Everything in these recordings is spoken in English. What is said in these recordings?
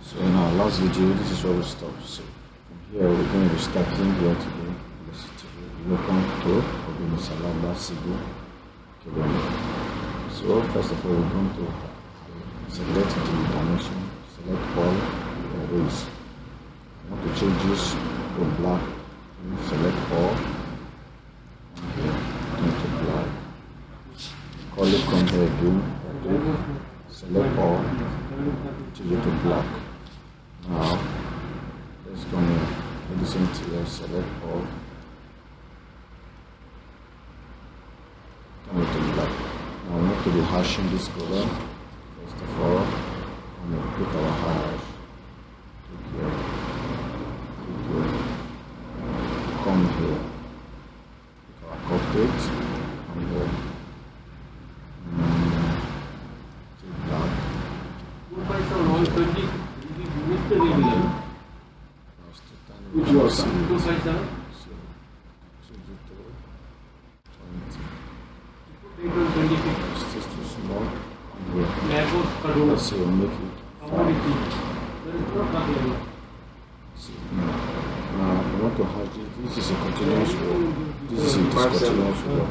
So in our last video, this is where we stopped. So from here, we're going to be starting here today. Welcome to Salamba Civil Academy. So first of all, we're going to select the dimension, select all arrays. I want to change this to black. Select all, and here into black. Call it come here again. Select all, change it to black. Now let's come here. Listen to here. Select all. Come to black. Now we need to be hashing this color. First of all, I'm going to click our hash. Click here. Click here. Come here. Click our corporate. And then take black. Which was 257? So change it to 20. It's too small. Let's say we'll make it 5. Now I want to hash this. This is a continuous row. This is a discontinuous row.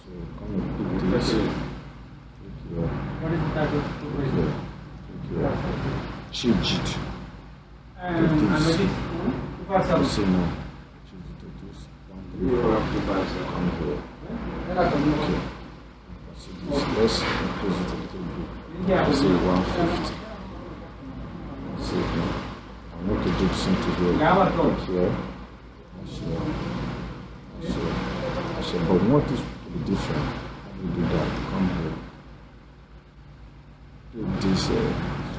So come and pick this. Click here. Click here. Click here. Change it. Take this. Let's see now. Change it to this. 1, 3, 4, 5, 6. Come here. Okay. Let's increase it a little bit. Let's say 150. Let's see now. I want to do something here. Look here. I said, but we want this to be different. How do we do that? Come here.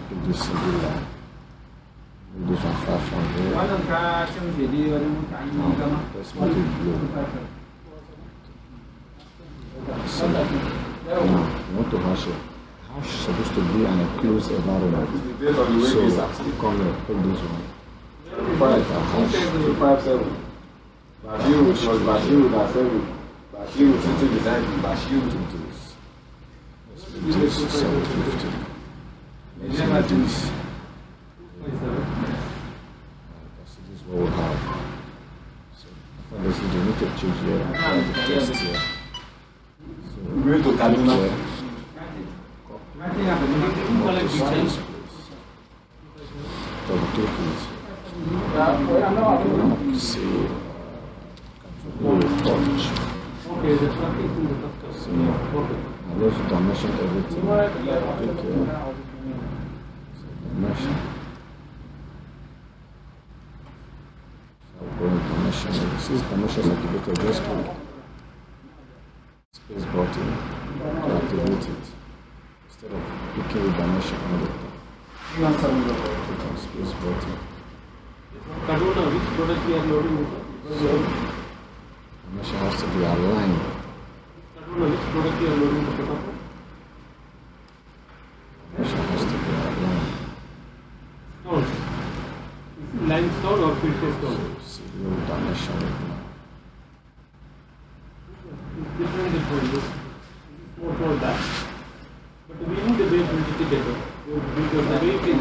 Pick this single line. Make this one 500. Now, let's make it blue. See that? Now, we want to hash it. Hash is supposed to be an enclosed environment. So, come here, put this one. Like a hash. 257. Bashiru was Bashiru that 7. Bashiru sitting beside him. Bashiru to this. Let's put this 750. Let's make this. This is what we have. So, after this, you need to change here and try the test here. So, going to Kaduna. Double click it. See, touch. See, now let's dimension everything. Click here. Dimension. So I'm going to dimension. Since dimensions are activated, just click space button to activate it. Instead of clicking the dimension on the top. Click on space button. Kaduna, which product we are loading? So, dimension has to be aligned. Kaduna, which product we are loading? Dimension has to be aligned. Stone. Is it limestone or filter stone? See the old dimension right now. It's different. This is more for that. But we need the way to indicate it. Because the way it is.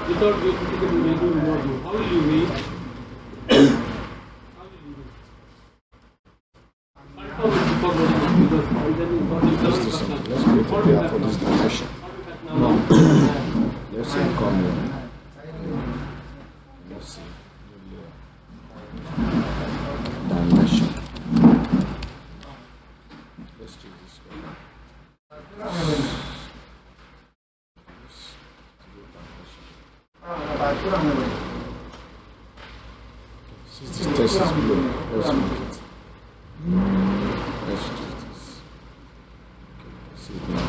Without weight indicator, we will not do. How will you weigh? How will you weigh? Confirm it before loading because Let's prepare for this dimension. Now, let's see come here. Let's see. Dimension. Let's choose this one. Since this test is blue, let's make it. Let's do this. Okay, let's see it now.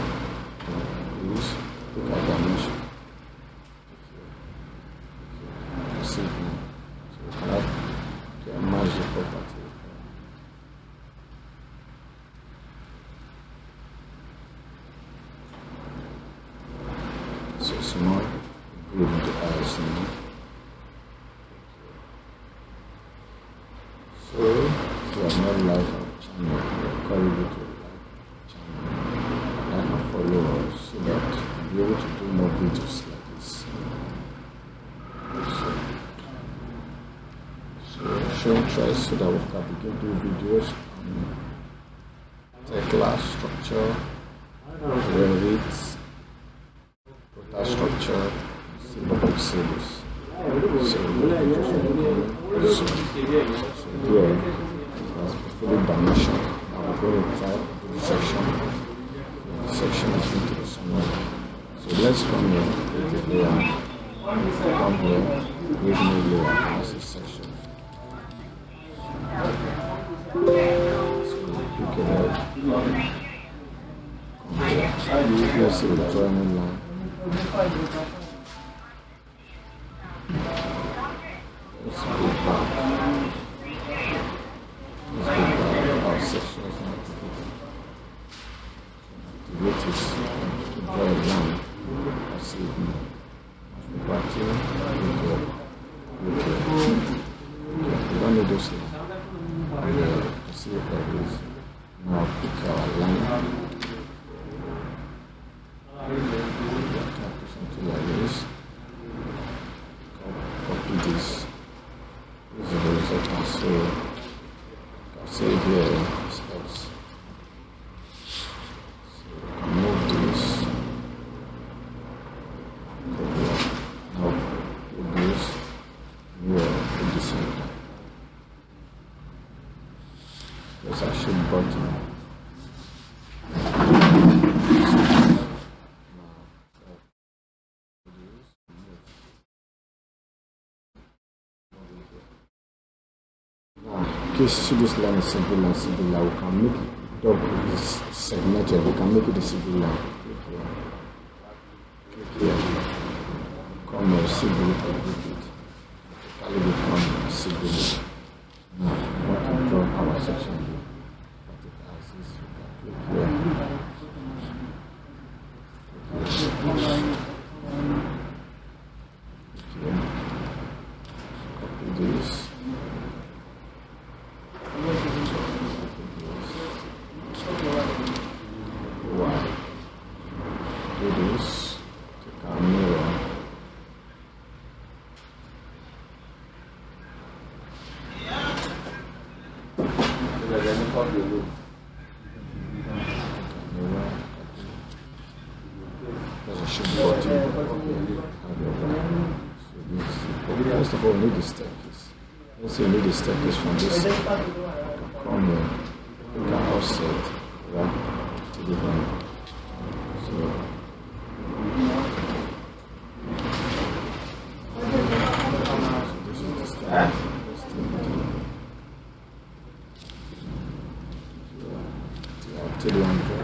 Use, look at dimension. Let's see it now. So we can merge the property. So small, go into eyes now. So, we are not live on channel, we are calling it to live channel. Like and follow us so that we'll be able to do more videos like this. show interest so that we can begin to do videos on Tekla structure, Revit, total structure, symbolic series. So here is fully dimension. Now we're going to try to do the section. The section is going to be somewhere. So let's come here, create a layer. Come here, create a new layer. That's a section. So pick it up. Come here. Let's see the joining line. Let's go back. Our section is not activated. Activate it to draw a line. I see it now. Back here, we don't need this line. To see what that is. Now pick our line. Something like this. Copy this. This is the horizontal. So you can see here is X. So you can move this. Now put this here in the center. There's a shift button. In case you see this line is simple line, we can make it double, this segmented, we can make it a simple line. Click here. Come here, simple, click it. Totally become simple. Now, we want to draw our section here. Vertical axis, we can click here. Copy this. Wow. Do this. Take our mirror. There's a shift button. First of all, we need the staircase. Let's say we need the staircase from this side. Come here, we can offset right to the ground. So this is the start. To the under.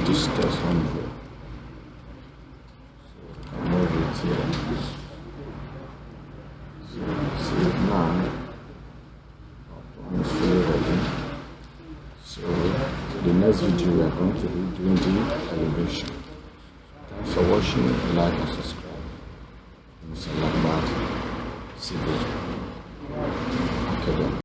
This test 100. So I move it here. So see it now. Our plan is fully ready. So the next video we are going to be doing the elevation. Thanks for watching. Like and subscribe. Mr. Lambert, Civil Academy.